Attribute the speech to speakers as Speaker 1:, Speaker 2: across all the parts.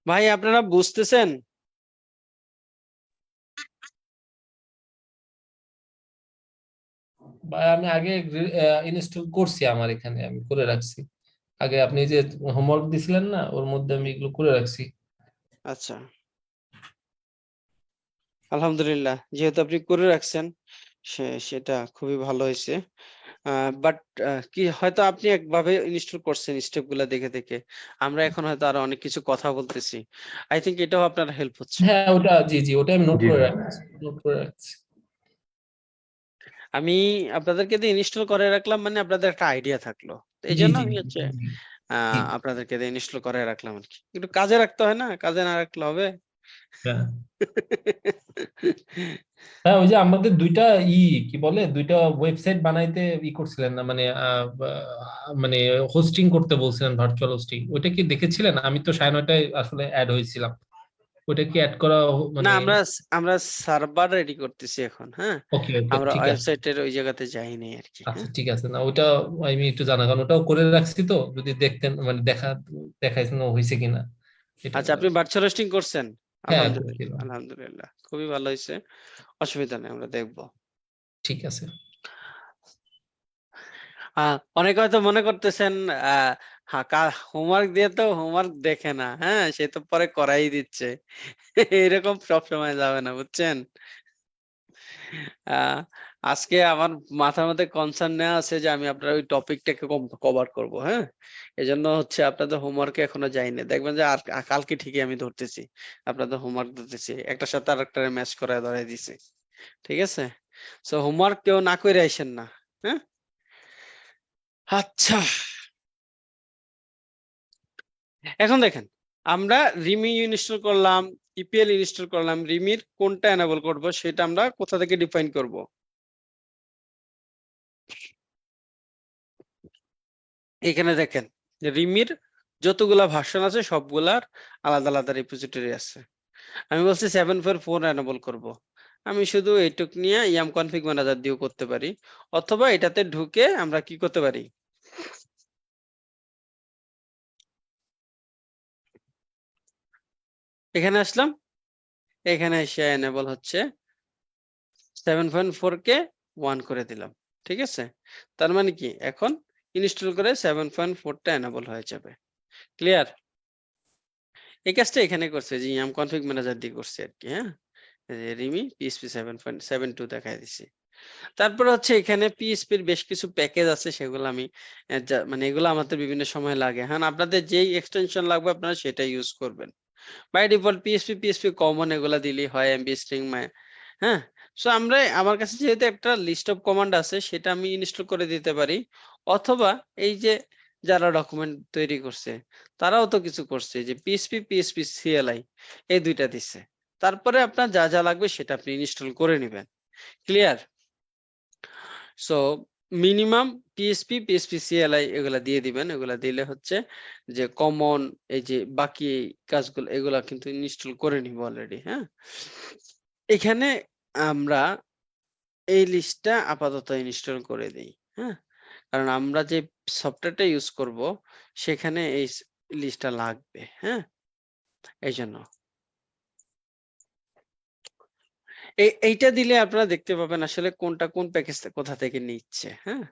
Speaker 1: ভাই আপনারা বুঝতেছেন?
Speaker 2: বা আমি আগে ইনস্টল করছি, আমার এখানে আমি করে রাখছি। আগে আপনি যে হোমওয়ার্ক দিছিলেন না, ওর মধ্যে আমি এগুলো করে রাখছি।
Speaker 1: আচ্ছা, আলহামদুলিল্লাহ, যেহেতু আপনি করে রাখছেন সেটা খুবই ভালো হয়েছে। বাট কি হয়তো আপনি একভাবে ইনস্টল করছেন স্টেপ গুলা দেখে দেখে। আমরা এখন হয়তো আরো অনেক কিছু কথা বলতেছি। আই থিঙ্ক এটাও আপনার হেল্প হচ্ছে।
Speaker 2: হ্যাঁ, ওটা জি জি, ওটা আমি নোট
Speaker 3: জি
Speaker 2: করে
Speaker 3: ভাই।
Speaker 2: রাখছি, নোট করে রাখছি।
Speaker 1: আমি আপনাদেরকে দিয়ে ইনস্টল করে রাখলাম, মানে আপনাদের একটা আইডিয়া থাকলো। তো এই
Speaker 2: জি
Speaker 1: জন্য
Speaker 2: জি
Speaker 1: আমি হচ্ছে
Speaker 2: জি জি।
Speaker 1: আপনাদেরকে দিয়ে ইনস্টল করে রাখলাম আর কি। একটু কাজে রাখতে হয় না, কাজে না রাখলে হবে?
Speaker 2: হ্যাঁ হ্যাঁ, ওই যে আমাদের দুইটা ই কি বলে, দুইটা ওয়েবসাইট বানাইতে করছিলেন না, মানে মানে হোস্টিং করতে বলছিলেন, ভার্চুয়াল হোস্টিং। ওইটা কি দেখেছিলেন? আমি তো 9:30টায় আসলে অ্যাড হয়েছিলাম। ওইটা কি অ্যাড করা
Speaker 1: না,
Speaker 2: মানে?
Speaker 1: আমরা সার্ভার রেডি করতেছি এখন, হ্যাঁ।
Speaker 2: ওকে ওকে,
Speaker 1: আমরা
Speaker 2: ঠিক আছে।
Speaker 1: ওয়েবসাইটের ওই জায়গাতে যাইনি আর কি,
Speaker 2: আচ্ছা,
Speaker 1: হ্যাঁ।
Speaker 2: ঠিক আছে। না, ওটা আমি একটু জানা, কারণ ওটাও করে রাখছি, তো যদি দেখতেন মানে দেখাইছেন হয়েছে কিনা এটা।
Speaker 1: আচ্ছা, আপনি ভার্চুয়াল হোস্টিং করছেন?
Speaker 2: হ্যাঁ,
Speaker 1: আলহামদুলিল্লাহ,
Speaker 2: করছিলাম।
Speaker 1: আলহামদুলিল্লাহ, খুবই ভালো হয়েছে। অসুবিধা নেই, আমরা দেখবো।
Speaker 2: ঠিক আছে।
Speaker 1: অনেকে হয়তো মনে করতেছেন, হোমওয়ার্ক দিয়ে তো হোমওয়ার্ক দেখে না, হ্যাঁ, সে তো পরে করাই দিচ্ছে। এরকম সব সময় যাবে না, বুঝছেন? আহ আজকে আমার মাথার মধ্যে কনসার্ন নেওয়া আছে যে আমি আপনার ওই টপিকটাকে কভার করব, হ্যাঁ। এজন্য হচ্ছে আপনাদের হোমওয়ার্কে এখনো যাইনি, দেখবেন যে আর কালকে ঠিকই আমি ধরতেছি, আপনাদের হোমওয়ার্ক ধরতেছি, একটার সাথে আর একটা ম্যাচ করায় ধরাই দিছি। ঠিক আছে? সো হোমওয়ার্ক কেউ না করে আইসেন না, হ্যাঁ। আচ্ছা, এখন দেখেন, আমরা রিমি ইনস্টল করলাম, ইপিএল ইনস্টল করলাম, রিমির কোনটা এনাবল করব সেটা আমরা কোথা থেকে ডিফাইন করব? এখানে দেখেন, রিমির যতগুলা ভার্সন আছে সবগুলার আলাদা আলাদা রিপোজিটরি আছে। আমি বলছি 7.4 এনাবল করব। আমি শুধু এইটুক নিয়ে ইয়াম কনফিগ ম্যানেজার দিয়েও করতে পারি, অথবা এটাতে ঢুকে আমরা কি করতে পারি, এখানে আসলাম, এখানে এসে এনেবল হচ্ছে 7.4 কে 1 করে দিলাম। ঠিক আছে? তার মানে কি এখন ইনস্টল করে 7.4টা এনেবল হয়ে যাবে। ক্লিয়ার? এই কাজটা এখানে করছে যে ইয়াম কনফিগ ম্যানেজার দিয়ে করছে আর কি, হ্যাঁ। এই যে রিমি পিএইচপি 7.72 দেখাই দিছি। তারপর হচ্ছে এখানে পিএইচপির বেশ কিছু প্যাকেজ আছে, সেগুলো আমি মানে এগুলো আমাদের বিভিন্ন সময় লাগে, হ্যাঁ। আপনাদের যেই এক্সটেনশন লাগবে আপনারা সেটা ইউজ করবেন। বাই ডিফল্ট পিএইচপি কমন এগুলা দিলেই হয়, এমবি স্ট্রিং, হ্যাঁ। সো আমার কাছে যেহেতু একটা লিস্ট অফ কমান্ড আছে সেটা আমি ইনস্টল করে দিতে পারি, অথবা এই যে যারা ডকুমেন্ট তৈরি করছে তারাও তো কিছু করছে, যে পিএইচপি সিএলআই এই দুইটা দিচ্ছে। তারপরে আপনার যা যা লাগবে সেটা আপনি ইনস্টল করে নেবেন। Clear? So minimum PHP CLI এগুলা দিয়ে দিবেন। এগুলা দিলে হচ্ছে যে কমন এই যে বাকি এই কাজগুলো এগুলা কিন্তু ইনস্টল করে নিব অলরেডি, হ্যাঁ। এখানে আমরা এই লিস্টটা আপাতত ইনস্টল করে দেই, হ্যাঁ। কারণ আমরা যে সফটওয়্যারটা ইউজ করব সেখানে এই লিস্টটা লাগবে, হ্যাঁ। এইজন্য এইটা দিলে আপনারা দেখতে পাবেন আসলে কোনটা কোন প্যাকেজটা কোথা থেকে নিচ্ছে, হ্যাঁ।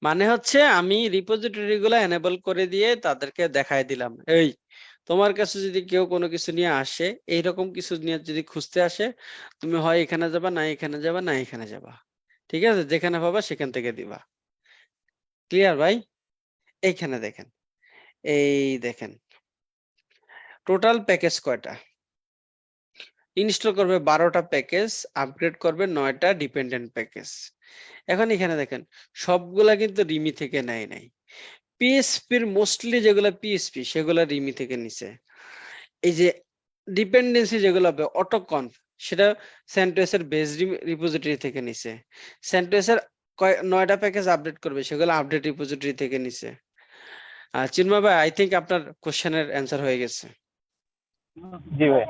Speaker 1: মানে হচ্ছে আমি রিপোজিটরি গুলো এনেবল করে দিয়ে তাদেরকে দেখায় দিলাম, এই তোমার কাছে যদি কেউ কোনো কিছু নিয়ে আসে, এইরকম কিছু নিয়ে যদি খুঁজতে আসে, তুমি হয় এখানে যাবা, না এখানে যাবা, না এখানে যাবা। ঠিক আছে? যেখানে পাবা সেখান থেকে দিবা। ক্লিয়ার ভাই? এইখানে দেখেন, এই দেখেন টোটাল প্যাকেজ কয়টা। ইনস্টল করবে 12টা প্যাকেজ, আপগ্রেড করবে 9টা ডিপেন্ডেন্ট প্যাকেজ। এখন এখানে দেখেন সবগুলা কিন্তু রিমি থেকে নেয় নাই। পিএইচপির মোস্টলি যেগুলো পিএইচপি সেগুলো রিমি থেকে নিছে। এই যে ডিপেন্ডেন্সি যেগুলো হবে অটোকনফ, সেটা সেন্টোস এর বেস রিপোজিটরি থেকে নিছে। সেন্টোস এর 9টা প্যাকেজ আপডেট করবে, সেগুলো আপডেট রিপোজিটরি থেকে নিছে। চিন্ময় ভাই, আই থিংক আপনার কোশ্চেনের অ্যান্সার হয়ে গেছে।
Speaker 3: জি ভাই।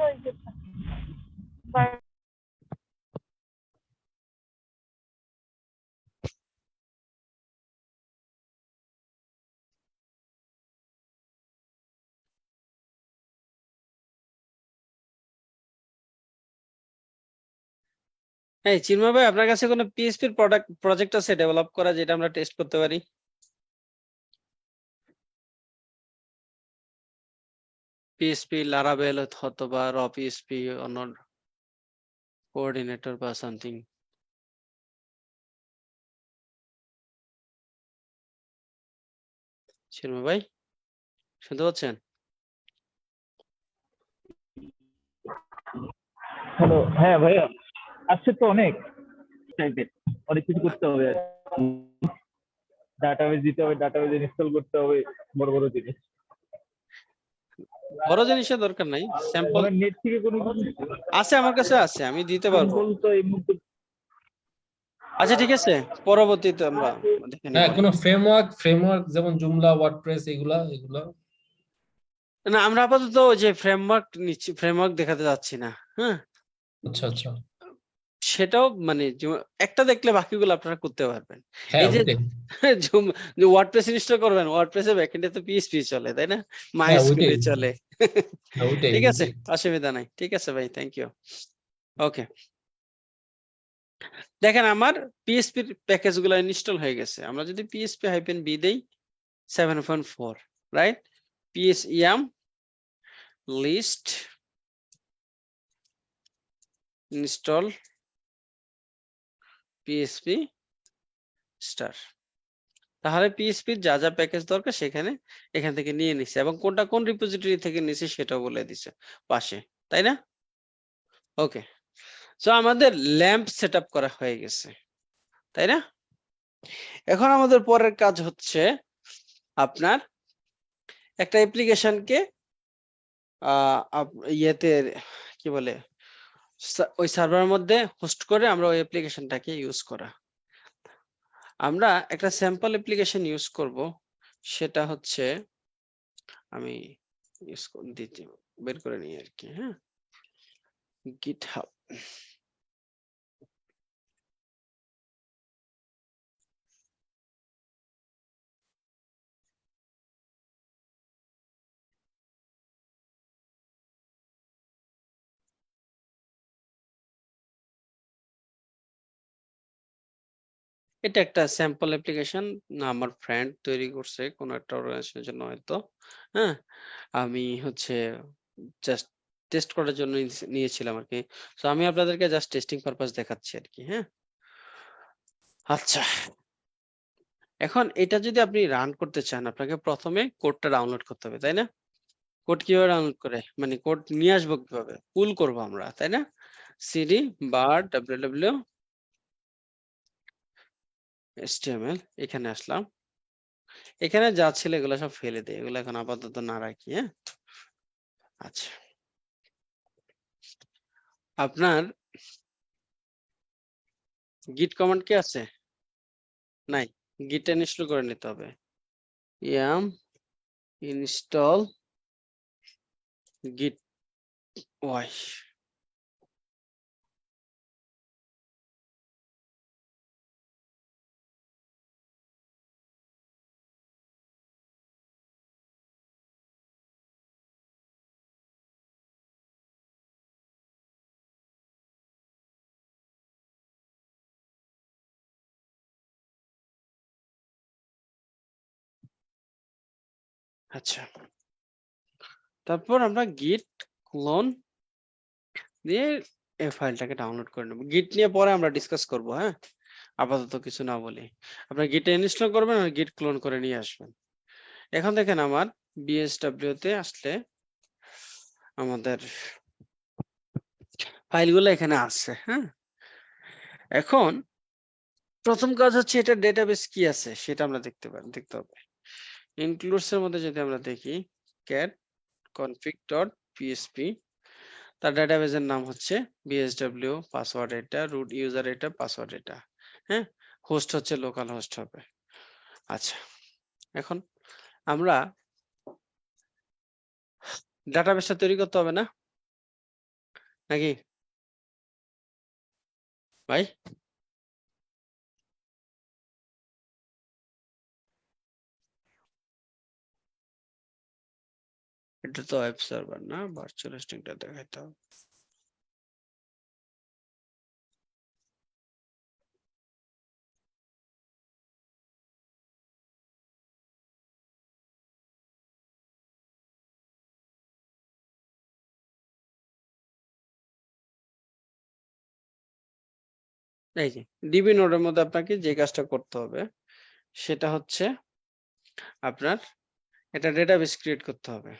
Speaker 1: এই চিন্ময় ভাই, আপনার কাছে কোনো পিএইচপির প্রজেক্ট আছে ডেভেলপ করা যেটা আমরা টেস্ট করতে পারি? পিএইচপি লারাভেল অথবা র পিএইচপি অন্য কোঅর্ডিনেটর বা সামথিং। চিন্ময় ভাই শুনতে পাচ্ছেন?
Speaker 3: হ্যালো, হ্যাঁ ভাইয়া, আসছে তো অনেক টাইপের, অনেক কিছু করতে হবে। ডাটাবেজ দিতে হবে, ডাটাবেজ ইনস্টল করতে হবে, বড় বড় জিনিস।
Speaker 1: বড় জিনিসের দরকার নাই, স্যাম্পল
Speaker 3: আমার নেট থেকে কোনো কিছু
Speaker 1: আছে, আমার কাছে আছে, আমি দিতে পারবো।
Speaker 3: simple তো এই মুহূর্তে
Speaker 1: আচ্ছা ঠিক আছে, পরবর্তীতে আমরা দেখে নিব।
Speaker 2: হ্যাঁ, কোনো ফ্রেমওয়ার্ক যেমন জুমলা, ওয়ার্ডপ্রেস, এগুলা এগুলা
Speaker 1: না, আমরা আপাতত ওই যে ফ্রেমওয়ার্ক নিচ্ছি, ফ্রেমওয়ার্ক দেখাতে যাচ্ছি না। হ্যাঁ,
Speaker 2: আচ্ছা আচ্ছা,
Speaker 1: সেটাও মানে একটা দেখলে বাকিগুলো আপনারা করতে পারবেন।
Speaker 2: হ্যাঁ
Speaker 1: এই যে
Speaker 2: ওইটাই,
Speaker 1: যে ওয়ার্ডপ্রেস ইনস্টল করবেন, ওয়ার্ডপ্রেসের ব্যাকএন্ডে তো পিএইচপি চলে, তাই না?
Speaker 2: হ্যাঁ
Speaker 1: মাইস্কুল
Speaker 2: ওইটাই,
Speaker 1: চলে।
Speaker 2: হ্যাঁ ওইটাই
Speaker 1: ঠিক আছে,
Speaker 2: ওইটাই।
Speaker 1: অসুবিধা নাই। ঠিক আছে ভাই, থ্যাংক ইউ। ওকে, দেখেন আমার পিএইচপির প্যাকেজগুলো ইনস্টল হয়ে গেছে। আমরা যদি php-b দেই 7.4, right? psem list install php star, তাহলে পিএইচপির যা যা প্যাকেজ দরকার সেখানে এখান থেকে নিয়ে নিছে, এবং কোনটা কোন রিপোজিটরি থেকে নিছে সেটাও বলে দিছে পাশে, তাই না? ওকে, সো আমাদের ল্যাম্প সেটআপ করা হয়ে গেছে, তাই না? এখন আমাদের পরের কাজ হচ্ছে আপনার একটা অ্যাপ্লিকেশনকে ইয়েতে কি বলে, ওই সার্ভারের মধ্যে হোস্ট করে আমরা ওই অ্যাপ্লিকেশনটাকে ইউজ করা। আমরা একটা স্যাম্পল অ্যাপ্লিকেশন ইউজ করব, সেটা হচ্ছে আমি ইউজ দিচ্ছি, বের করে নিই আর কি। হ্যাঁ, গিটহাব। এটা একটা স্যাম্পল অ্যাপ্লিকেশন, আমার ফ্রেন্ড তৈরি করছে কোনো একটা অর্গানাইজেশনের জন্য হয়তো। হ্যাঁ, আমি হচ্ছে জাস্ট টেস্ট করার জন্য নিয়েছিলাম আর কি। তো আমি আপনাদেরকে জাস্ট টেস্টিং পারপাস দেখাচ্ছি আর কি। হ্যাঁ, আচ্ছা, এখন এটা যদি আপনি রান করতে চান, আপনাকে প্রথমে কোডটা ডাউনলোড করতে হবে, তাই না? কোড কিভাবে ডাউনলোড করে, মানে কোড নিয়ে আসবো কিভাবে, পুল করব আমরা, তাই না? সিডি বার www html, এখানে আসলাম। এখানে যা ছিল এগুলো সব ফেলে দেয়, এগুলো এখন আপাতত না রাখি। হ্যাঁ, আচ্ছা, আপনার গিট কমান্ড কি আছে? নাই, গিট ইনস্টল করে নিতে হবে। yum install git y। আচ্ছা, তারপর আমরা গিট ক্লোন দিয়ে এই ফাইলটাকে ডাউনলোড করে নেব। গিট নিয়ে পরে আমরা ডিসকাস করব। হ্যাঁ, আপাতত কিছু না বলি, আপনার গিটে ইনস্টল করবেন আর গিট ক্লোন করে নিয়ে আসবেন। এখন দেখেন আমার বিএসডব্লিউ তে আসলে আমাদের ফাইলগুলো এখানে আছে। হ্যাঁ, এখন প্রথম কাজ হচ্ছে এটা ডেটাবেস কি আছে সেটা আমরা দেখতে হবে। ইনক্লুডস এর মধ্যে যদি আমরা দেখি cat config.php, তার ডেটাবেসের নাম হচ্ছে বিএসডব্লিউ, পাসওয়ার্ড এটা, রুট ইউজার এটা, পাসওয়ার্ড এটা। হ্যাঁ, হোস্ট হচ্ছে লোকাল হোস্ট হবে। আচ্ছা, এখন আমরা ডাটাবেসটা তৈরি করতে হবে না নাকি ভাই? এটা তো ওয়েব সার্ভার না, ভার্চুয়াল হোস্টিংটা দেখাইতে হবে। এই যে ডিবি নোডের মধ্যে আপনাকে যে কাজটা করতে হবে সেটা হচ্ছে আপনার এটা ডেটাবেস ক্রিয়েট করতে হবে।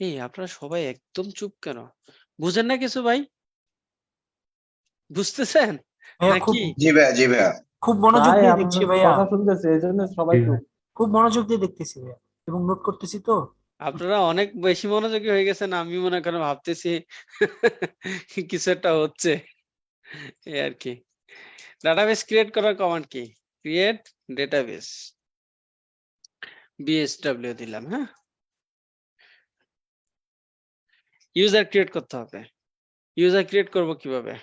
Speaker 1: এই আপনারা সবাই একদম চুপ কেন? বুঝেন না কিছু ভাই? বুঝতেছেন
Speaker 4: ভাইয়া খুব
Speaker 1: নাকি?
Speaker 5: জি ভাইয়া, জি ভাইয়া।
Speaker 4: খুব মনোযোগ
Speaker 6: ভাই
Speaker 4: দিয়ে
Speaker 6: আমরা
Speaker 4: দেখছি ভাইয়া,
Speaker 6: কথা শুনতেছি এই জন্য সবাই চুপ।
Speaker 4: খুব মনোযোগ দিয়ে দেখতেছি ভাইয়া এবং নোট করতেছি তো।
Speaker 1: আপনারা অনেক বেশি মনোযোগী হয়ে গেছেন। আমি মনে করেন ভাবতেছি কিছু একটা হচ্ছে এই আর কি। ডাটাবেস ক্রিয়েট করার কমান্ড কি? ক্রিয়েট ডেটাবেস বিএসডব্লিউ দিলাম, হ্যাঁ। ইউজার ক্রিয়েট করতে হবে। ইউজার ক্রিয়েট করব কিভাবে?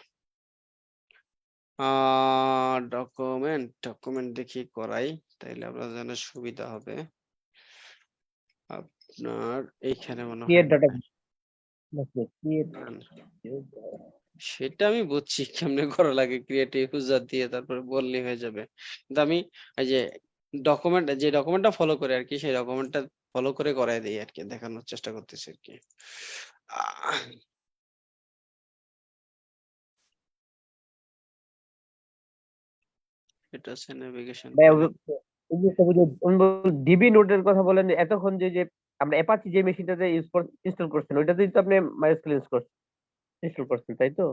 Speaker 1: ডকুমেন্ট দেখি করাই, তাইলে আপনার জন্য সুবিধা হবে। আপনার এইখানে মনে হয়
Speaker 3: ক্রিয়েট ডাটা
Speaker 1: সেটা আমি বুঝছি কেমনে করা লাগে, ক্রিয়েট ইউজার দিয়ে তারপরে বললেই হয়ে যাবে। কিন্তু আমি এই যে ডকুমেন্টটা ফলো করে আর কি, সেই ডকুমেন্টটা ফলো করে করাই দিই আর কি, দেখানোর চেষ্টা করতেছি আর কি। এটা হচ্ছে নেভিগেশন।
Speaker 7: ডিবি নোটের কথা বলেন এতক্ষণ যে আমরা অ্যাপাচি যে মেশিনটাতে ইনস্টল করছেন ওইটাতেই তো আপনি মাইস্কুয়েল ইনস্টল করছেন তাই তো,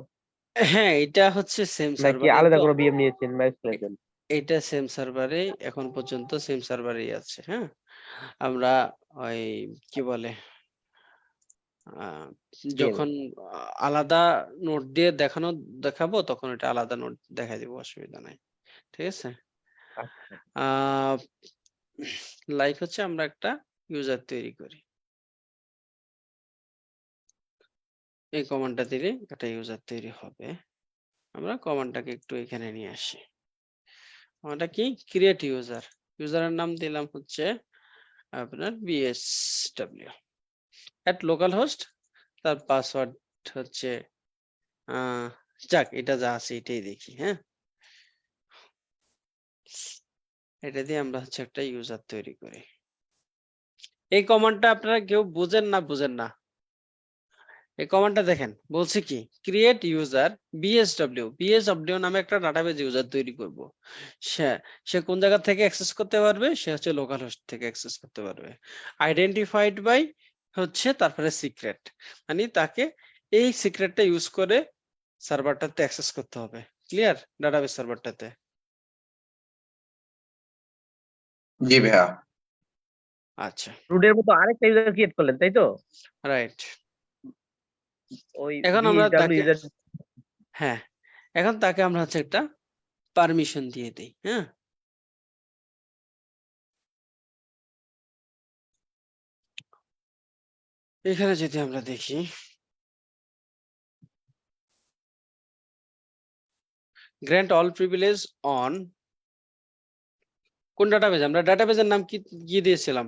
Speaker 1: হ্যাঁ, এটা হচ্ছে সেম
Speaker 7: নাকি
Speaker 1: সার্ভারে
Speaker 7: আলাদা
Speaker 1: তো।
Speaker 7: করে ভিএম নিয়েছেন মাইস্কুয়েল জন্য?
Speaker 1: এটা সেম সার্ভারে এখন পর্যন্ত সেম সার্ভারেই আছে, হ্যাঁ। আমরা ওই কি বলে যখন আলাদা নোট দিয়ে দেখাবো তখন এটা আলাদা নোট দেখাই দিব, অসুবিধা নাই, ঠিক আছে। লাইক হচ্ছে আমরা একটা ইউজার তৈরি করি, এই কমান্ডটা দিলে একটা ইউজার তৈরি হবে। আমরা কমান্ডটাকে একটু এখানে নিয়ে আসি। কমান্ডটা কি? Create user. ইউজারের নাম দিলাম হচ্ছে আপনার বিএসডব্লিউ এট লোকাল হোস্ট, তার পাসওয়ার্ড হচ্ছে যাক এটা যা আছে এটাই দেখি, হ্যাঁ। এটা দিয়ে আমরা হচ্ছে একটা ইউজার তৈরি করি। এই কমান্ডটা আপনারা কেউ বুঝেন না, এই কমান্ডটা দেখেন বলছে কি ক্রিয়েট ইউজার বিএসডব্লিউ নামে একটা ডাটাবেজ ইউজার তৈরি করব। সে কোন জায়গা থেকে অ্যাক্সেস করতে পারবে? সে হচ্ছে লোকাল হোস্ট থেকে অ্যাক্সেস করতে পারবে। আইডেন্টিফাইড বাই হচ্ছে তারপরে সিক্রেট, মানে তাকে এই সিক্রেটটা ইউজ করে সার্ভারটাতে অ্যাক্সেস করতে হবে। ক্লিয়ার? ডাটাবেজ সার্ভারটাতে।
Speaker 5: জি ভাইয়া।
Speaker 1: আচ্ছা,
Speaker 7: রুটের মতো আরেকটা ইউজার ক্রিয়েট করলেন তাই তো?
Speaker 1: রাইট।
Speaker 7: ওই
Speaker 1: এখন আমরা
Speaker 7: বিএসডব্লিউ
Speaker 1: তাকে
Speaker 7: ইউজার।
Speaker 1: হ্যাঁ, এখন তাকে আমরা হচ্ছে একটা পারমিশন দিয়ে দেই, হ্যাঁ। এখানে যদি আমরা দেখি গ্র্যান্ট অল প্রিভিলেজ অন কোন ডাটাবেজ? আমরা ডাটাবেজের নাম কি দিয়েছিলাম?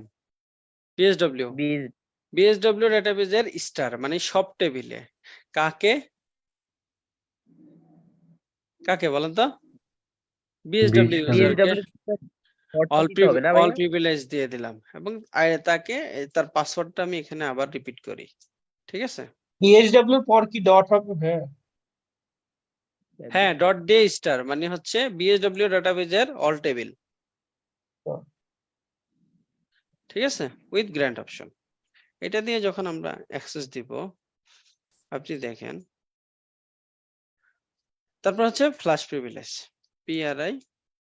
Speaker 1: বিএসডব্লিউ ডাটাবেজের স্টার মানে সব টেবিলে কাকে বলেন তো? বিএসডব্লিউ অল প্রিভিলেজ দিয়ে দিলাম এবং তাকে তার পাসওয়ার্ডটা আমি এখানে আবার রিপিট করি, ঠিক আছে।
Speaker 8: বিএসডব্লিউ পর কি ডট হবে?
Speaker 1: হ্যাঁ, ডট দিয়ে স্টার মানে হচ্ছে বিএসডব্লিউ ডাটাবেজের অল টেবিল, ঠিক আছে, উইথ গ্র্যান্ট অপশন। এটা দিয়ে যখন আমরা অ্যাক্সেস দিব আপনি দেখেন, তারপর হচ্ছে flash privilege PRI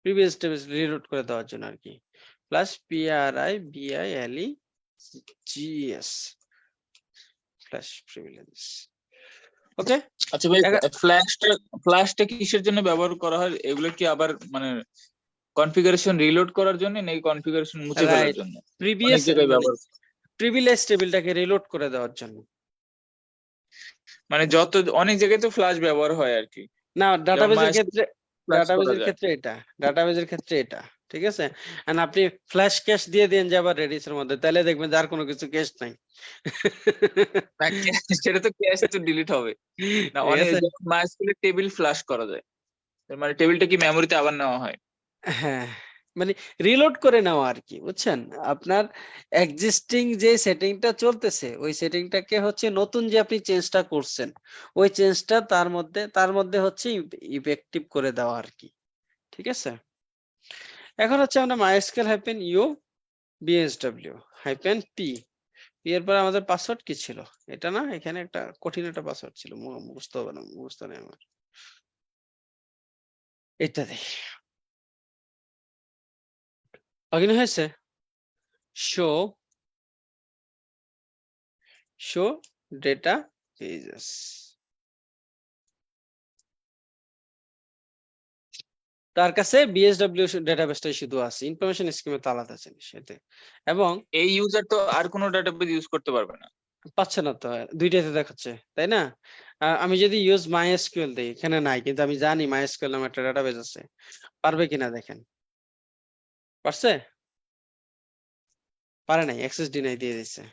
Speaker 1: previous table reload করে দেওয়ার জন্য আর কি, plus PRI BILE GS flash privilege. Okay,
Speaker 8: আচ্ছা ভাই, ফ্ল্যাশটা কিসের জন্য ব্যবহার করা হয়? এগুলো কি আবার মানে কনফিগারেশন রিলোড করার জন্য নাকি কনফিগারেশন মুছে ফেলার জন্য?
Speaker 1: প্রিভিয়াস
Speaker 8: অনেক জায়গায় ব্যবহার
Speaker 1: প্রিভিলেজ টেবিলটাকে রিলোড করে দেওয়ার জন্য।
Speaker 8: মানে অনেক জায়গায় তো ফ্ল্যাশ ব্যবহার হয় আর কি।
Speaker 1: না, ডাটাবেজের ক্ষেত্রে
Speaker 8: flash করা যায়।
Speaker 1: ডাটাবেজের ক্ষেত্রে এটা ঠিক আছে। এন্ড আপনি ফ্ল্যাশ ক্যাশ দিয়ে দেন যে আবার রেডিস এর মধ্যে, তাহলে দেখবেন যে আর কোনো কিছু ক্যাশ নাই।
Speaker 8: সেটা তো ক্যাশ তো ডিলিট হবে না।
Speaker 1: ঠিক
Speaker 8: অনেক
Speaker 1: আছে?
Speaker 8: মাইস্কুলের টেবিল ফ্ল্যাশ করা যায়, তার মানে টেবিলটা কি মেমোরিতে আবার নেওয়া হয়?
Speaker 1: হ্যাঁ, মানে রিলোড করে নেওয়া আর কি, বুঝছেন? আপনার এক্সিস্টিং যে সেটিংটা চলতেছে ওই সেটিংটাকে হচ্ছে নতুন যে আপনি চেঞ্জটা করছেন ওই চেঞ্জটা তার মধ্যে হচ্ছে ইফেক্টিভ করে দেওয়া আর কি। ঠিক আছে, এখন হচ্ছে আমরা MySQL hyphen U BSW hyphen P এরপর আমাদের পাসওয়ার্ড কি ছিল? এটা না, এখানে একটা কঠিন একটা পাসওয়ার্ড ছিল, মুখস্থ হবে না, মুখস্থ নেই আমার। এটা দেখি লগইন হয়েছে। শো ডেটা পেজেস, তার কাছে বিএসডব্লিউ ডেটাবেসটাই শুধু আছে, ইনফরমেশন স্কিমে তো আলাদা জিনিস এতে। এবং
Speaker 8: এই ইউজার তো আর কোনো ডাটাবেস ইউজ করতে পারবে না।
Speaker 1: পাচ্ছে না তো, দুইটাতে দেখাচ্ছে তাই না? আমি যদি ইউজ মাইএসকিউএল দিই এখানে নাই, কিন্তু আমি জানি মাইএসকিউএল নামে একটা ডেটাবেস আছে, পারবে কিনা দেখেন। পারছে? পারে নাই, অ্যাক্সেস ডিনাই দিয়ে দিচ্ছে।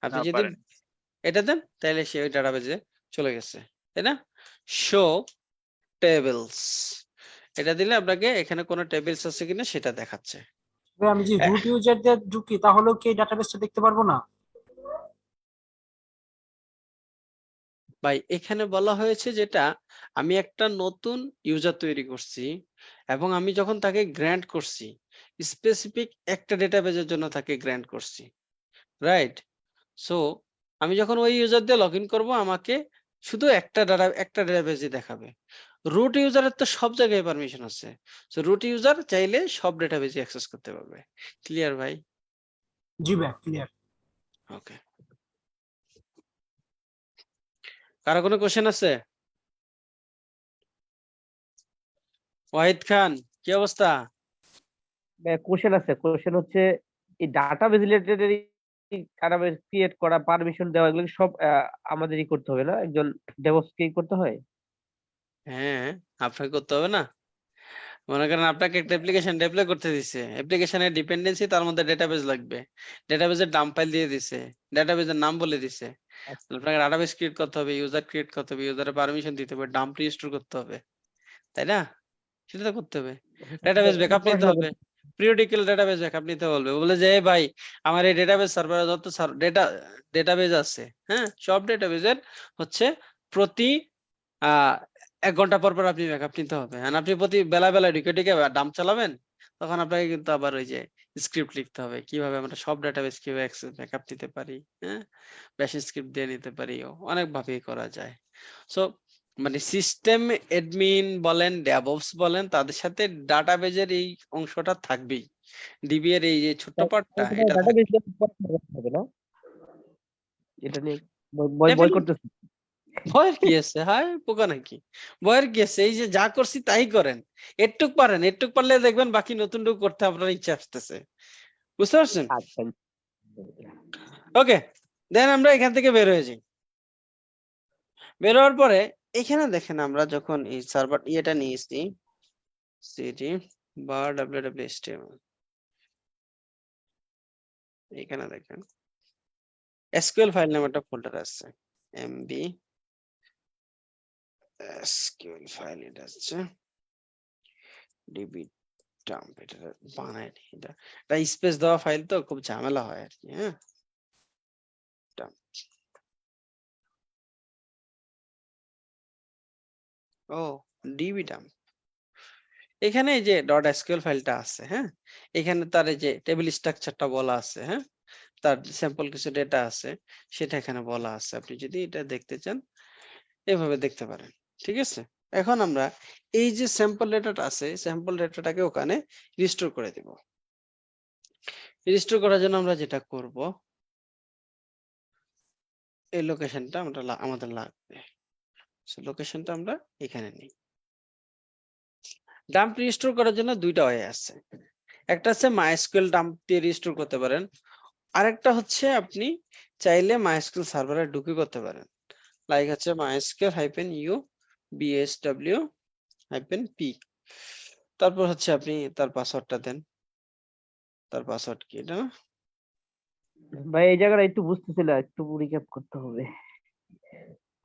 Speaker 1: আপনি
Speaker 8: না,
Speaker 1: যদি
Speaker 8: পারেন।
Speaker 1: এটা দেন তাহলে সে ওই ডাটাবেজে চলে গেছে, তাই না? শো টেবিলস, এটা দিলে আপনাকে এখানে কোনো টেবিলস আছে কিনা সেটা দেখাচ্ছে।
Speaker 4: ভাই আমি যে রুট ইউজার দিয়ে ঢুকি তাহলেও কি এই ডাটাবেসটা দেখতে পারবো না?
Speaker 1: ভাই এখানে বলা হয়েছে যেটা, আমি একটা নতুন ইউজার তৈরি করছি এবং আমি যখন তাকে গ্র্যান্ট করছি স্পেসিফিক একটা ডেটাবেজের জন্য তাকে গ্র্যান্ট করছি, রাইট? সো আমি যখন ওই ইউজার দিয়ে লগ ইন করবো আমাকে শুধু একটা ডেটাবেজই দেখাবে। রুট ইউজারের তো সব জায়গায় পারমিশন আছে, সো রুট ইউজার চাইলে সব ডেটাবেজই অ্যাক্সেস করতে পারবে। ক্লিয়ার ভাই?
Speaker 4: জি ভাই ক্লিয়ার।
Speaker 1: ওকে, কারো কোনো কোশ্চেন আছে? ওয়াহিদ খান, কি অবস্থা?
Speaker 7: কোশ্চেন আছে, কোশ্চেন হচ্ছে এই ডাটাবেস রিলেটেড ডাটাবেস ক্রিয়েট করা, পারমিশন দেওয়া, এগুলো কি সব আমাদেরই করতে হবে না? একজন ডেভঅপস কে করতে হয়?
Speaker 1: হ্যাঁ, আপনাকে করতে হবে না? মনে করেন আপনাকে একটা অ্যাপ্লিকেশন ডেপ্লয় করতে দিছে, অ্যাপ্লিকেশনের ডিপেন্ডেন্সি তার মধ্যে ডেটাবেস লাগবে, ডেটাবেসের ডাম্প ফাইল দিয়ে দিছে, ডেটাবেসের নাম বলে দিছে, আপনাকে ডাটাবেস ক্রিয়েট করতে হবে, ইউজার ক্রিয়েট করতে হবে, ইউজারের পারমিশন দিতে হবে, ডাম্প রিস্টোর করতে হবে, তাই না? সেটা তো করতে হবে। ডেটাবেস ব্যাকআপ নিতে হবে, পিরিয়ডিক্যাল ডেটাবেস ব্যাকআপ নিতে বলবে, বলে যে "এই ভাই আমার এই ডেটাবেস সার্ভারে যত ডেটাবেস আছে, হ্যাঁ সব ডেটাবেসের হচ্ছে প্রতি ১ ঘন্টা পর পর আপনি ব্যাকআপ নিতে হবে। আর আপনি প্রতি বেলা ঢুকে ডাম্প চালাবেন, তখন আপনাকে কিন্তু আবার ওই যে স্ক্রিপ্ট লিখতে হবে কিভাবে আমরা সব ডেটাবেস কিভাবে ব্যাকআপ নিতে পারি, হ্যাঁ? ব্যাশ স্ক্রিপ্ট দিয়ে নিতে পারি, অনেক ভাবেই করা যায়। সো মানে সিস্টেম অ্যাডমিন বলেন, ডেভঅপস বলেন, তাদের সাথে ডাটাবেজের এই অংশটা থাকবেই। ডিবি এর এই যে ছোট্ট পার্টটা এটা
Speaker 7: ডাটাবেস হবে না? এটা নিয়ে বই
Speaker 1: থাকবে।
Speaker 7: করতেছি।
Speaker 1: ভয়ের কি আছে? হায় পোকা নাকি? ভয়ের কি আছে? এই যে যা করছি তাই করেন। এটুক পারেন, এটুক পারলে দেখবেন বাকি নতুনটুকু করতে আপনার ইচ্ছা আসতেছে। বুঝতে পারছেন?
Speaker 7: আচ্ছা,
Speaker 1: ওকে, দেন আমরা এখান থেকে বের হয়ে যাই। বের হওয়ার পরে এখানে দেখেন আমরা যখন এই সার্ভার ইয়েটা নিয়েছি সিডি বা www.html, এখানে দেখেন এসকিউএল ফাইল নামে একটা ফোল্ডার আছে, এমবি এসকিউএল ফাইল, এটা হচ্ছে ডিবি ডাম্প, এটা বানায়নি, এটা স্পেস দেওয়া ফাইল তো খুব ঝামেলা হয় আর কি, হ্যাঁ? ডাম্প, ও ডিবি ডাম্প, এখানে এই যে ডট এসকিউএল ফাইলটা আছে, হ্যাঁ? এখানে তার এই যে টেবিল স্ট্রাকচারটা বলা আছে, হ্যাঁ? তার স্যাম্পল কিছু ডেটা আছে সেটা এখানে বলা আছে, আপনি যদি এটা দেখতে চান এভাবে দেখতে পারেন, ঠিক আছে? এখন আমরা এই যে স্যাম্পল ডেটাটা আছে স্যাম্পল ডেটাটাকে ওখানে রিস্টোর করে দিব। রিস্টোর করার জন্য আমরা যেটা করব, এই লোকেশনটা আমাদের লাগবে, লোকেশনটা আমরা এখানে নিই। ডাম্প রিস্টোর করার জন্য দুইটা ওয়ে আছে, একটা হচ্ছে মাইস্কুয়েল ডাম্প দিয়ে রিস্টোর করতে পারেন, আরেকটা হচ্ছে আপনি চাইলে মাইস্কুয়েল সার্ভারে ঢুকে করতে পারেন, লাইক হচ্ছে MySQL hyphen U BSW hyphen P, তারপর হচ্ছে আপনি তার পাসওয়ার্ডটা দেন, তার পাসওয়ার্ড কি এটা?
Speaker 7: ভাই এই জায়গাটা একটু বুঝতেছিল, একটু রিক্যাপ করতে হবে।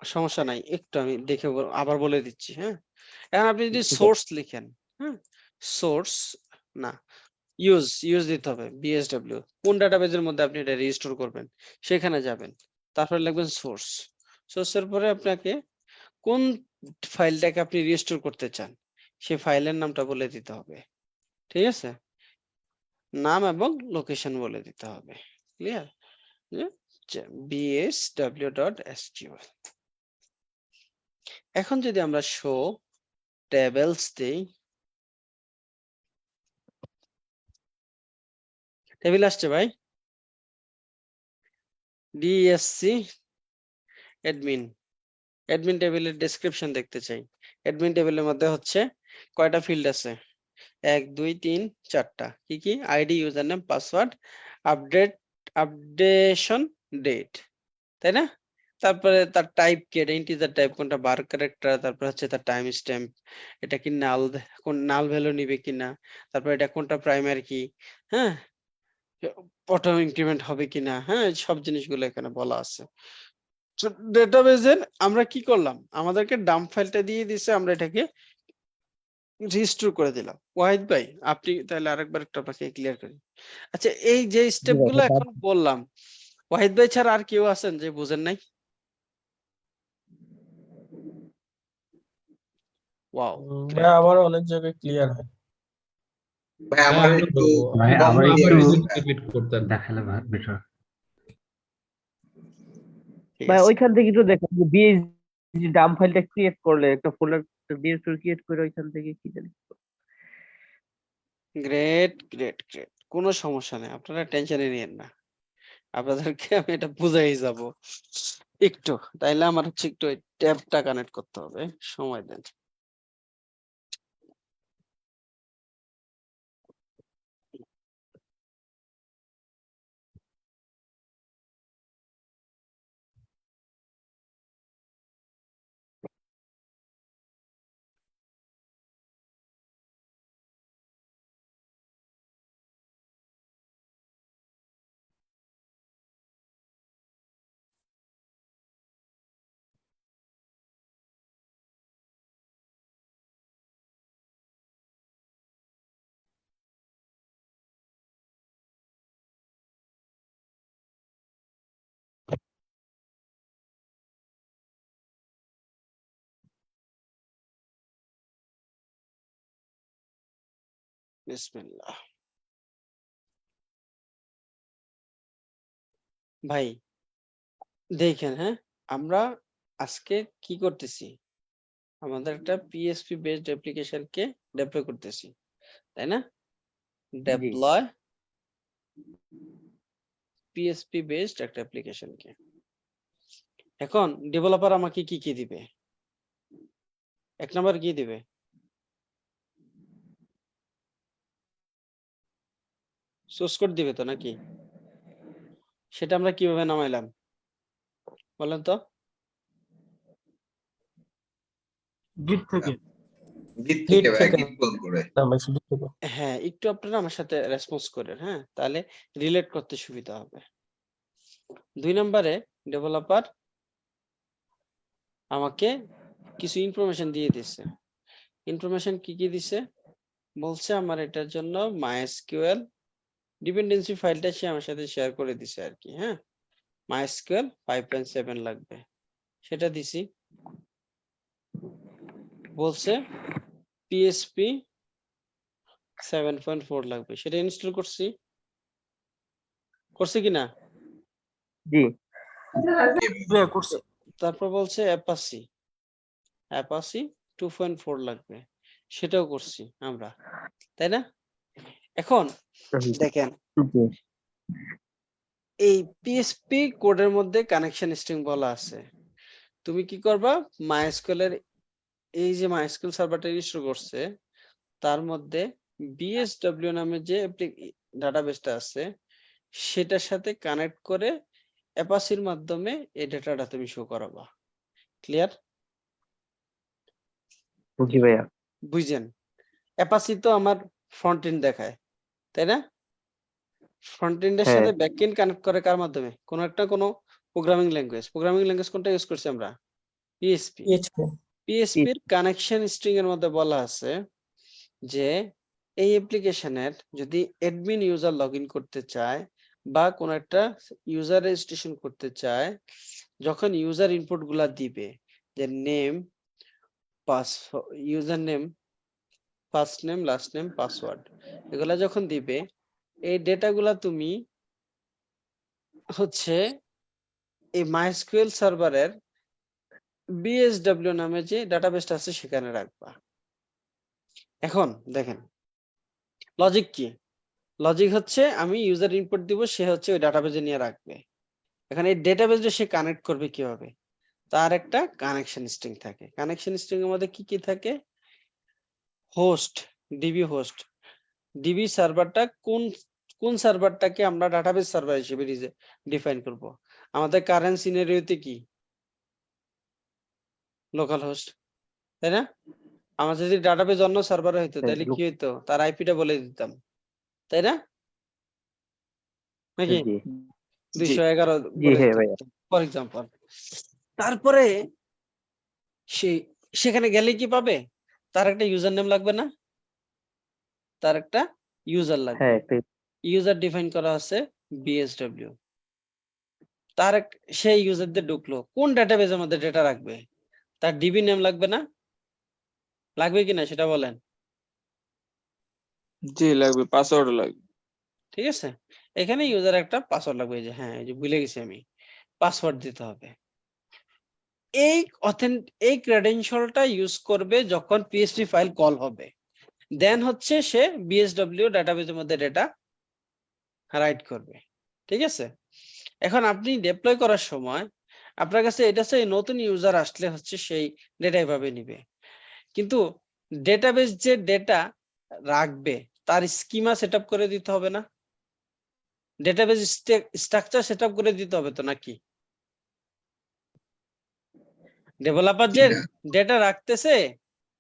Speaker 1: সমস্যা নাই, একটু আমি দেখে আবার বলে দিচ্ছি, হ্যাঁ? এখন আপনি যদি সোর্স লিখেন, হ্যাঁ সোর্স না ইউজ দিতে হবে বিএসডব্লিউ। কোন ডাটাবেজের মধ্যে আপনি এটা রিস্টোর করবেন সেখানে যাবেন, তারপরে লিখবেন সোর্স। সোর্সের পরে আপনাকে কোন ফাইলটাকে আপনি রিস্টোর করতে চান সেই ফাইলের নামটা বলে দিতে হবে, ঠিক আছে? নাম এবং লোকেশন বলে দিতে হবে। ক্লিয়ার? bsw.sql। এখন যদি আমরা শো টেবলস দেই, টেবিল আসছে ভাই, ডিএসসি অ্যাডমিন, অ্যাডমিন টেবিলের ডেসক্রিপশন দেখতে চাই। অ্যাডমিন টেবিলের মধ্যে হচ্ছে কয়টা ফিল্ড আছে? 1 2 3 4টা। কি কি? ID, user name, password, updation date, তাই না? তারপরে তার টাইপ কি, এটা ইন্টিজার টাইপ কোনটা, বার ক্যারেক্টার, তারপর হচ্ছে তার টাইম স্ট্যাম্প, এটা কি নাল, কোন নাল ভ্যালু নিবে কিনা, তারপর এটা কোনটা প্রাইমারি কি, হ্যাঁ, অটো ইনক্রিমেন্ট হবে কিনা, হ্যাঁ, সব জিনিসগুলো এখানে বলা আছে। ডেটাবেজের আমরা কি করলাম, আমাদেরকে ডাম্প ফাইলটা দিয়ে দিছে, আমরা এটাকে রিস্টোর করে দিলাম। ওয়াহিদ ভাই আপনি তাহলে আরেকবার একটু আপনাকে ক্লিয়ার করি। আচ্ছা, এই যে স্টেপ গুলো এখন বললাম, ওয়াহিদ ভাই ছাড়া আর কেউ আছেন যে বুঝেন নাই? ওয়াও,
Speaker 6: ভাই আমার অনেক জায়গায় ক্লিয়ার হয়।
Speaker 5: ভাই আমার
Speaker 2: হ্যাঁ,
Speaker 5: একটু
Speaker 9: ভাই
Speaker 5: কম
Speaker 9: আবার
Speaker 5: clear
Speaker 9: একটু
Speaker 5: হয়েছে ভাই।
Speaker 2: রিপিট করতেন।
Speaker 9: দেখালে বেটার।
Speaker 1: ঠিক
Speaker 7: ভাই
Speaker 1: আছে।
Speaker 7: ওইখান থেকে একটু দেখেন যে বিএসডি ডাম ফাইলটা ক্রিয়েট করলে একটা ফোল্ডার ডিরেক্টরি ক্রিয়েট করে ওইখান থেকে কি জানি।
Speaker 1: গ্রেট গ্রেট গ্রেট, কোনো সমস্যা নেই, আপনারা টেনশনে নিয়েন না, আপনাদেরকে আমি এটা বুঝাই যাব একটু। তাইলে আমার হচ্ছে একটু ওই ট্যাবটা কানেক্ট করতে হবে, সময় দেন। বিসমিল্লাহ। ভাই দেখেন, হ্যাঁ, আমরা আজকে কি করতেছি, আমাদের একটা পিএসপি বেসড অ্যাপ্লিকেশনকে ডেপ্লয় করতেছি, তাই না? ডেপ্লয় পিএসপি বেসড একটা অ্যাপ্লিকেশনকে। এখন ডেভেলপার আমাকে কি কি দিবে? এক নাম্বার কি দিবে? সোর্স কোড দিবে তো নাকি? সেটা আমরা কিভাবে নামাইলাম বলেন তো?
Speaker 4: গিট থেকে।
Speaker 5: গিট থেকে ভাই,
Speaker 6: থেকে।
Speaker 5: গিট কল করে।
Speaker 6: না ভাই শুধু থেকে।
Speaker 1: হ্যাঁ, একটু আপনারা আমার সাথে রেসপন্স করেন, হ্যাঁ, তাহলে রিলেট করতে সুবিধা হবে। 2 নম্বরে ডেভেলপার আমাকে কিছু ইনফরমেশন দিয়ে দিছে। ইনফরমেশন কি কি দিছে? বলছে আমার এটার জন্য MySQL ডিপেন্ডেন্সি ফাইলটা সে আমার সাথে শেয়ার করে দিছে আর কি, হ্যাঁ, MySQL 5.7 লাগবে, সেটা দিছি। বলছে PHP 7.4 লাগবে, সেটা ইনস্টল করছি কিনা?
Speaker 7: জি
Speaker 4: হ্যাঁ, করছি।
Speaker 1: তারপর বলছে অ্যাপাসি 2.4 লাগবে, সেটাও করছি আমরা, তাই না? এখন দেখেন,
Speaker 7: জি
Speaker 1: এই পিএসপি কোডের মধ্যে কানেকশন স্ট্রিং বলা আছে। তুমি কি করবা, MySQL এর এই যে MySQL সার্ভারটা ইনস্টল করছে তার মধ্যে বিএসডব্লিউ নামে যে ডাটাবেসটা আছে সেটার সাথে কানেক্ট করে অ্যাপাসির মাধ্যমে এই ডেটাটা তুমি শো করাবা। ক্লিয়ার?
Speaker 7: জি ভাইয়া।
Speaker 1: বুঝছেন? অ্যাপাসি তো আমার ফ্রন্ট এন্ড দেখায়, তাই না? ফ্রন্ট এন্ডের
Speaker 7: হ্যাঁ
Speaker 1: সাথে ব্যাক এন্ড কানেক্ট করে কার মাধ্যমে? কোনো প্রোগ্রামিং ল্যাঙ্গুয়েজ কোনটা ইউজ করছি আমরা? পিএসপি।
Speaker 6: PHP
Speaker 1: পিএসপি এর কানেকশন স্ট্রিং এর মধ্যে বলা আছে যে এই অ্যাপ্লিকেশনের যদি অ্যাডমিন ইউজার লগ ইন করতে চায় বা কোনো একটা ইউজার রেজিস্ট্রেশন করতে চায়, যখন ইউজার ইনপুট গুলা দিবে যে name, user name, first name, last name, password, এগুলা যখন দিবে, এই ডেটাগুলা তুমি হচ্ছে এই মাইস্কুয়েল সার্ভারের বিএসডব্লিউ নামে যে ডাটাবেসটা আছে সেখানে রাখবা। এখন দেখেন লজিক কি, লজিক হচ্ছে আমি ইউজার ইনপুট দিব, সে হচ্ছে ওই ডাটাবেজে নিয়ে রাখবে। এখন এই ডেটাবেজে সে কানেক্ট করবে কিভাবে, তার একটা কানেকশন স্ট্রিং থাকে। কানেকশন স্ট্রিং এর মধ্যে কি কি থাকে, হোস্ট, ডিবি হোস্ট, ডিবি সার্ভারটা কোন সার্ভারটাকে আমরা ডাটাবেস সার্ভার হিসেবে ডিফাইন করব। আমাদের কারেন্ট সিনারিওতে কি লোকাল হোস্ট, তাই না? আমার যদি ডাটাবেস অন্য সার্ভারে হইতো তাহলে কি হইতো, তার আইপিটা বলে দিতাম, তাই না? নাকি
Speaker 7: জি
Speaker 1: 211
Speaker 7: জি হ্যাঁ ভাইয়া।
Speaker 1: For example. তারপরে সেখানে গেলে কি পাবে, তার একটা ইউজার নেম লাগবে না, তার একটা ইউজার লাগবে।
Speaker 7: হ্যাঁ একটা
Speaker 1: ইউজার ডিফাইন করা আছে বিএসডব্লিউ। তার সেই ইউজার দিয়ে ঢুকলো, কোন ডাটাবেজের মধ্যে ডেটা রাখবে, তার ডিবি নেম লাগবে না, লাগবে কিনা সেটা বলেন।
Speaker 8: জি লাগবে, পাসওয়ার্ড লাগবে।
Speaker 1: ঠিক আছে, এখানে ইউজার একটা পাসওয়ার্ড লাগবে, যে হ্যাঁ এই যে ভুলে গেছি আমি, পাসওয়ার্ড দিতে হবে। এই ক্রেডেনশিয়ালটা ইউজ করবে যখন পিএসপি ফাইল কল হবে, দেন হচ্ছে সে বিএসডব্লিউ ডাটাবেজের মধ্যে ডেটা রাইট করবে। ঠিক আছে, এখন আপনি ডিপ্লয় করার সময় আপনার কাছে এটা হচ্ছে নতুন ইউজার আসলে হচ্ছে সেই ডেটা এভাবে নিবে, কিন্তু ডেটাবেজ যে ডেটা রাখবে তার স্কিমা সেটআপ করে দিতে হবে না, ডেটাবেজ স্ট্রাকচার সেটআপ করে দিতে হবে তো নাকি? ডেভেলপার যে ডেটা রাখতেছে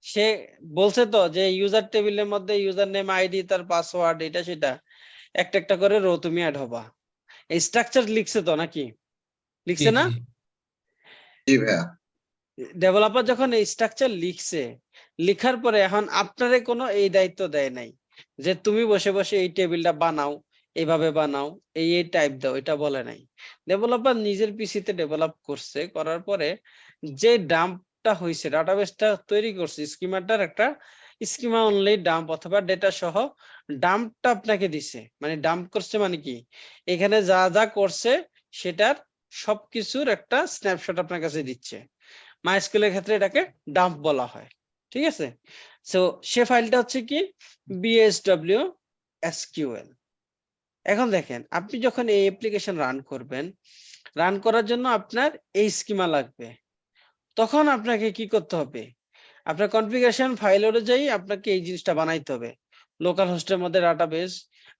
Speaker 1: সে বলছে তো যে ইউজার টেবিলের মধ্যে ইউজার নেম, আইডি, তার পাসওয়ার্ড, এটা সেটা একটা একটা করে রো তুমি অ্যাড হবা, এই স্ট্রাকচার লিখছে তো নাকি, লিখছে না?
Speaker 5: জি ভাইয়া।
Speaker 1: ডেভেলপার যখন এই স্ট্রাকচার লিখছে, লিখার পরে এখন আপনারে কোনো এই দায়িত্ব দেয় নাই যে তুমি বসে বসে এই টেবিলটা বানাও, এইভাবে বানাও, এই টাইপ দাও, এটা বলে নাই। ডেভেলপার নিজের পিসিতে ডেভেলপ করছে, করার পরে যে ডাম্পটা হয়েছে, ডাটাবেসটা তৈরি করছে, স্কিমাটার একটা স্কিমা অনলি ডাম্প অথবা ডেটা সহ ডাম্পটা আপনাকে দিছে, মানে ডাম্প করছে মানে কি, এখানে যা যা করছে সেটার সবকিছুর একটা স্ন্যাপশট আপনার কাছে দিচ্ছে। মাইস্কুলের ক্ষেত্রে এটাকে ডাম্প বলা হয়। ঠিক আছে, সো সে ফাইলটা হচ্ছে কি বিএসডব্লিউ এসকিউএল। এখন দেখেন আপনি যখন এই অ্যাপ্লিকেশন রান করবেন, রান করার জন্য আপনার এই স্কিমা লাগবে, তখন আপনাকে কি করতে হবে, আপনার কনফিগারেশন ফাইল অনুযায়ী আপনাকে এই জিনিসটা বানাইতে হবে। লোকাল হোস্টের মধ্যে ডাটাবেস,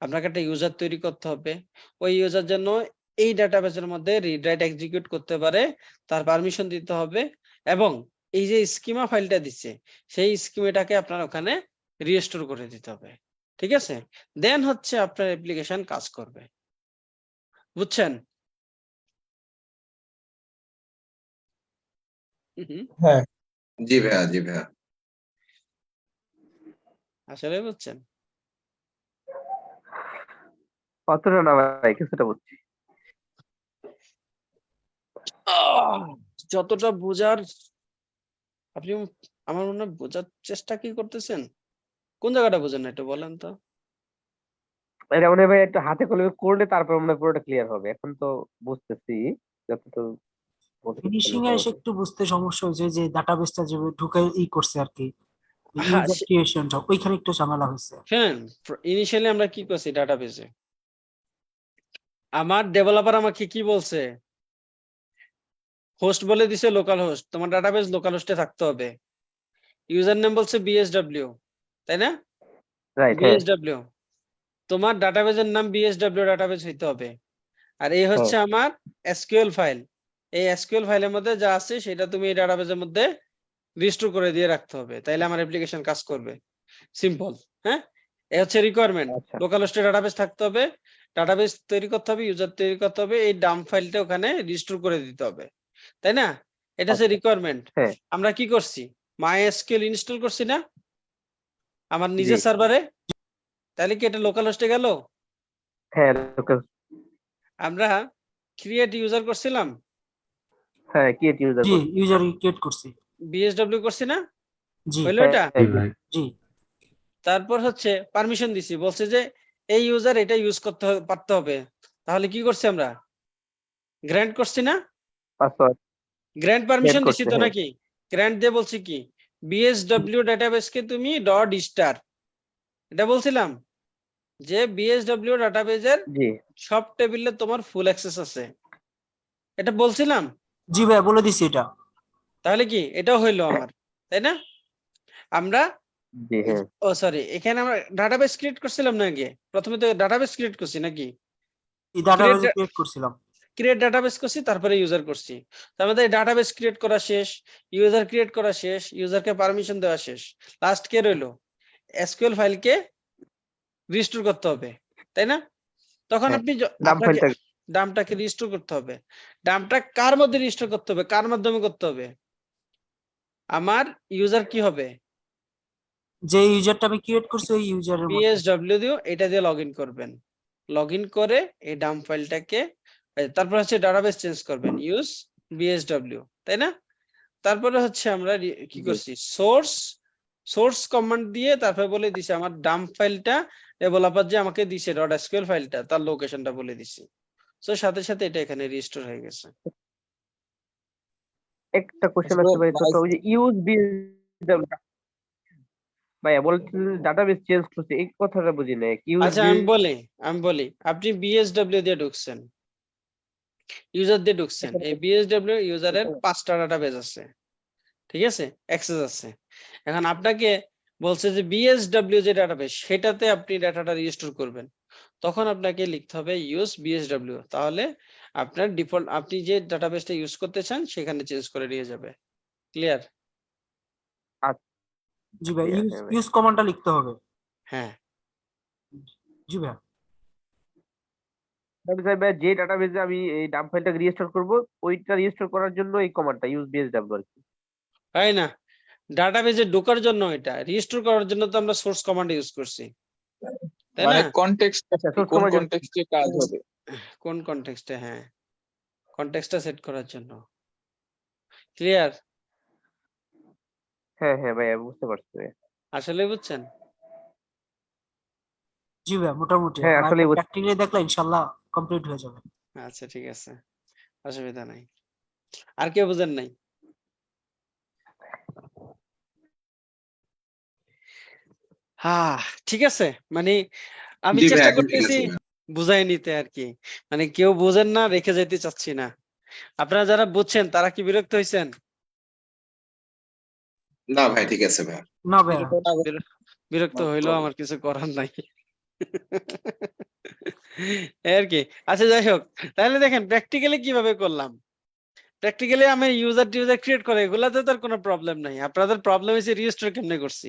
Speaker 1: আপনাকে একটা ইউজার তৈরি করতে হবে, ওই ইউজার জন্য এই ডাটাবেসের মধ্যে রিড রাইট এক্সিকিউট করতে পারে, তার পারমিশন দিতে হবে, এবং এই যে স্কিমা ফাইলটা দিচ্ছে সেই স্কিমাটাকে আপনার ওখানে রিস্টোর করে দিতে হবে। ঠিক আছে, দেন হচ্ছে আপনার অ্যাপ্লিকেশন কাজ করবে। বুঝছেন?
Speaker 6: হ্যাঁ
Speaker 5: জি ভাইয়া, জি ভাইয়া।
Speaker 1: আসলে বুঝছেন?
Speaker 7: অতটা না ভাই, কিছুটা বুঝছি।
Speaker 1: যতটা বোঝার আপনি আমার মনে হয় বোঝার চেষ্টা কি করতেছেন, কোন জায়গাটা বোঝেন না একটু বলেন তো।
Speaker 7: এটা মনে হয় ভাই একটু হাতে কলমে করলে তারপর মনে হয় পুরোটা ক্লিয়ার হবে। এখন তো বুঝতেছি যতটুকু বলতে
Speaker 4: ফিনিশিং এ
Speaker 7: মোটামুটি।
Speaker 4: এসে একটু বুঝতে সমস্যা হয়েছে, যে ডাটাবেসটা যে ঢুকে করছে আর কি,
Speaker 1: হ্যাঁ,
Speaker 4: ইউজার ক্রিয়েশনটা ওইখানে একটু ঝামেলা হয়েছে।
Speaker 1: শুনেন, ইনিশিয়ালি আমরা কি করছি ডাটাবেসে, আমার ডেভেলপার আমাকে কি বলছে, হোস্ট বলে দিছে লোকাল হোস্ট, তোমার ডাটাবেস লোকাল হোস্টে থাকতে হবে, ইউজার নেম বলছে বিএসডব্লিউ, তাই না?
Speaker 7: রাইট, হ্যাঁ
Speaker 1: বিএসডব্লিউ, তোমার ডাটাবেসের নাম বিএসডব্লিউ ডাটাবেস হইতে হবে, আর এই হচ্ছে আমার এসকিউএল ফাইল, এই এসকিউএল ফাইলের মধ্যে যা আছে সেটা তুমি এই ডাটাবেসের মধ্যে রিস্টোর করে দিয়ে রাখতে হবে, তাইলে আমার অ্যাপ্লিকেশন কাজ করবে। সিম্পল। হ্যাঁ, এই হচ্ছে রিকোয়ারমেন্ট,
Speaker 7: আচ্ছা
Speaker 1: লোকাল হোস্টে ডাটাবেস থাকতে হবে, ডাটাবেস তৈরি করতে হবে, ইউজার তৈরি করতে হবে, এই ডাম্প ফাইলটা ওখানে রিস্টোর করে দিতে হবে, তাই না? এটা হচ্ছে রিকোয়ারমেন্ট।
Speaker 7: হ্যাঁ
Speaker 1: আমরা কি করছি, মাইএসকিউএল ইনস্টল করছি না আমার
Speaker 7: জি
Speaker 1: নিজের সার্ভারে, তাহলে কি এটা লোকাল হোস্টে গেল?
Speaker 7: হ্যাঁ local,
Speaker 1: আমরা ক্রিয়েট ইউজার করছিলাম,
Speaker 7: হ্যাঁ ক্রিয়েট ইউজার
Speaker 4: জি ইউজার ক্রিয়েট করছি।
Speaker 1: বিএসডব্লিউ করছি না,
Speaker 4: জি
Speaker 1: হইলো এটা?
Speaker 4: জি
Speaker 1: তারপর হচ্ছে পারমিশন দিছি, বলছে যে এই ইউজার এটা ইউজ করতে পারতে হবে। তাহলে কি করছি আমরা? গ্র্যান্ট করছি না?
Speaker 7: পাসওয়ার্ড
Speaker 1: গ্র্যান্ট পারমিশন
Speaker 7: করছি,
Speaker 1: দিছি তো
Speaker 7: হ্যাঁ।
Speaker 1: নাকি? গ্র্যান্ট দিয়ে বলছি কি বিএসডব্লিউ ডাটাবেসকে তুমি ডট স্টার, এটা বলছিলাম যে বিএসডব্লিউ ডাটাবেজের
Speaker 7: জি
Speaker 1: সব টেবিলে তোমার ফুল অ্যাক্সেস আছে, এটা বলছিলাম।
Speaker 4: জি ভাইয়া বলে দিছি এটা।
Speaker 1: তাহলে কি এটাও হইলো আমার, তাই না? আমরা
Speaker 7: জি হ্যাঁ
Speaker 1: ও সরি, এখানে আমরা ডাটাবেস ক্রিয়েট করছিলাম না আগে? প্রথমে তো ডাটাবেস ক্রিয়েট করছি নাকি?
Speaker 4: এই ডাটাবেস ক্রিয়েট করছিলাম।
Speaker 1: ক্রিয়েট ডাটাবেস করছি, তারপরে ইউজার করছি। তার মধ্যে ডাটাবেস ক্রিয়েট করা শেষ, ইউজার ক্রিয়েট করা শেষ, ইউজারকে পারমিশন দেওয়া শেষ, লাস্ট কে রইলো? এসকিউএল ফাইলকে রিস্টোর করতে হবে, তাই না? তখন
Speaker 7: হ্যাঁ,
Speaker 1: আপনি
Speaker 7: ডাম্প
Speaker 1: আপনাকে
Speaker 7: ফাইলটা
Speaker 1: ডাম্পটাকে রিস্টোর করতে হবে। ডাম্পটা কার মধ্যে রিস্টোর করতে হবে, কার মাধ্যমে করতে হবে? আমার ইউজার কি হবে?
Speaker 4: যে ইউজারটা আমি ক্রিয়েট করছি ওই ইউজারের মধ্যে।
Speaker 1: বিএসডব্লিউ দিয়ে এটা দিয়ে লগ ইন করবেন, লগ ইন করে এই ডাম্প ফাইলটাকে তারপর হচ্ছে ডাটাবেস চেঞ্জ করবেন, ইউজ বিএসডব্লিউ, তাই না? তারপরে হচ্ছে আমরা কি
Speaker 7: জি।
Speaker 1: করছি, সোর্স কমান্ড দিয়ে তারপরে বলে দিছি আমার ডাম্প ফাইলটা ডেভেলপার যে আমাকে দিছে ডট এসকিউএল ফাইলটা, তার লোকেশনটা বলে দিছি। সো সাথে সাথে এটা এখানে রিস্টোর হয়ে গেছে।
Speaker 7: একটা কোশ্চেন আছে ভাই, তো ওই যে ইউজ বিএসডব্লিউ ভাইয়া বলছিলেন ডাটাবেস চেঞ্জ করছে, এই কথাটা বুঝি না। ইউজ
Speaker 1: আচ্ছা আমি বলি আপনি বিএসডব্লিউ দিয়ে ঢুকছেন, ইউজার দিয়ে ঢুকছেন, এই বিএসডব্লিউ ইউজারের 5টা ডাটাবেস আছে, ঠিক আছে, অ্যাক্সেস আছে। এখন আপনাকে বলছে যে বিএসডব্লিউ যে ডাটাবেস সেটাতে আপনি ডাটাটা রিস্টোর করবেন, তখন আপনাকে লিখতে হবে ইউজ বিএসডব্লিউ, তাহলে আপনার ডিফল্ট আপনি যে ডাটাবেসটা ইউজ করতে চান সেখানে চেঞ্জ করে নিয়ে যাবে। ক্লিয়ার?
Speaker 4: জি ভাই
Speaker 7: হ্যাঁ,
Speaker 4: ইউজ
Speaker 7: হ্যাঁ ভাই।
Speaker 4: ইউজ কমান্ডটা লিখতে হবে।
Speaker 1: হ্যাঁ,
Speaker 4: জি ভাইয়া
Speaker 7: ভাই যে ডাটাবেসে আমি এই ডাম্প ফাইলটাকে রিস্টোর করব, ওইটা রিস্টোর করার জন্য এই কমান্ডটা ইউজ বিএসডব্লিউ আর কি।
Speaker 1: তাই না? ডাটাবেসে ঢোকার জন্য, এটা রিস্টোর করার জন্য তো আমরা সোর্স কমান্ড ইউজ করছি, তাই
Speaker 8: মানে
Speaker 1: না?
Speaker 8: কনটেক্সট,
Speaker 7: আচ্ছা, source
Speaker 8: কোন
Speaker 7: command
Speaker 8: কনটেক্সটে কাজ হবে।
Speaker 1: কোন কনটেক্সটে? হ্যাঁ, কনটেক্সটটা সেট করার জন্য। ক্লিয়ার?
Speaker 7: হ্যাঁ হ্যাঁ ভাইয়া বুঝতে পারছি ভাইয়া।
Speaker 1: আসলে বুঝছেন?
Speaker 4: জি ভাইয়া মোটামুটি
Speaker 7: হ্যাঁ, আসলেই বুঝছি।
Speaker 4: প্র্যাকটিক্যালি দেখলে ইনশাআল্লাহ কমপ্লিট হয়ে যাবে।
Speaker 1: আচ্ছা ঠিক আছে, অসুবিধা নাই। আর কেউ বুঝেন নাই? হ্যাঁ ঠিক আছে, মানে আমি
Speaker 5: জি
Speaker 1: চেষ্টা
Speaker 5: ভাইয়া, ঠিক
Speaker 1: করতেছি
Speaker 5: আছে ভাইয়া।
Speaker 1: বুঝাই নিতে আর কি, মানে কেউ বোঝেন না রেখে যেতে চাচ্ছি না। আপনারা যারা বুঝছেন তারা কি বিরক্ত হয়েছেন?
Speaker 5: না ভাই, ঠিক আছে ভাইয়া।
Speaker 4: না ভাইয়া
Speaker 1: বিরক্ত হইলেও আমার কিছু করার নাই। এই আর কি। আচ্ছা যাই হোক, তাহলে দেখেন প্র্যাকটিক্যালি কিভাবে করলাম। প্র্যাকটিক্যালি আমি ইউজার টিউজার ক্রিয়েট করে এগুলাতে তো আর কোনো প্রবলেম নাই, আপনাদের প্রবলেম হচ্ছে রিস্টোর কেমনে করছি,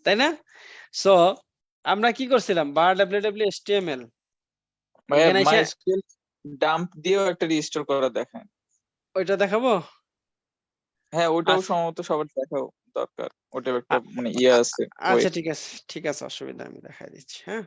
Speaker 1: তাই না? সো আমরা কি করছিলাম, বার www.html
Speaker 8: ভাইয়া
Speaker 1: এখানে এসে
Speaker 8: মাইস্কুয়েল ডাম্প দিয়েও একটা রিস্টোর করা দেখেন।
Speaker 1: ওইটা দেখাবো।
Speaker 8: হ্যাঁ, ওটাও
Speaker 1: আচ্ছা।
Speaker 8: সম্ভবত সবার দেখাও দরকার। ওটাও একটা মানে ইয়ে আছে,
Speaker 1: আচ্ছা
Speaker 8: ওয়েট।
Speaker 1: ঠিক আছে, ঠিক আছে, অসুবিধা, আমি দেখাই দিচ্ছি। হ্যাঁ,